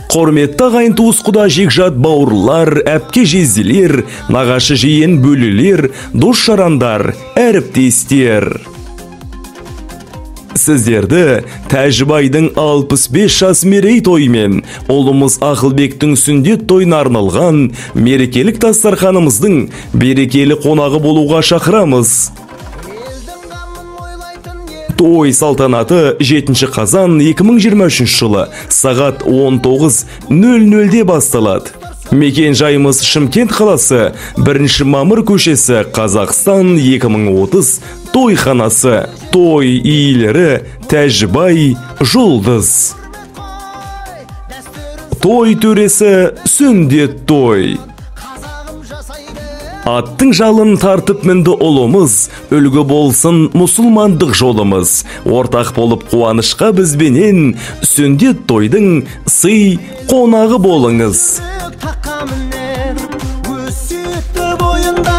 Құрметті ағайын туыс құда жекжат бауырлар, әпке жезділер, нағашы жиен бөлілер, дос жарандар, әріптестер. Сіздерді Тәжібайдың 65 жас мерей тоймен, ұлымыз Ақылбектің сүндет тойына арналған мерекелік дастарханымыздың берекелі қонағы болуға шақырамыз. Той салтанаты 7 қазан 2023 жылы сағат 19:00-де басталады. Мекен жайымыз Шымкент қаласы, 1 мамыр көшесі, Қазақстан 2030 тойханасы. Той иелері Тәжібай Жұлдыз. Той төресі сүндет той. Аттың жалын тартып мінді ұлымыз, үлгі болсын мұсылмандық жолымыз. Ортақ болып қуанышқа бізбенен, сүндет тойдың сый қонағы болыңыз. Тақамынер, өсетті бойында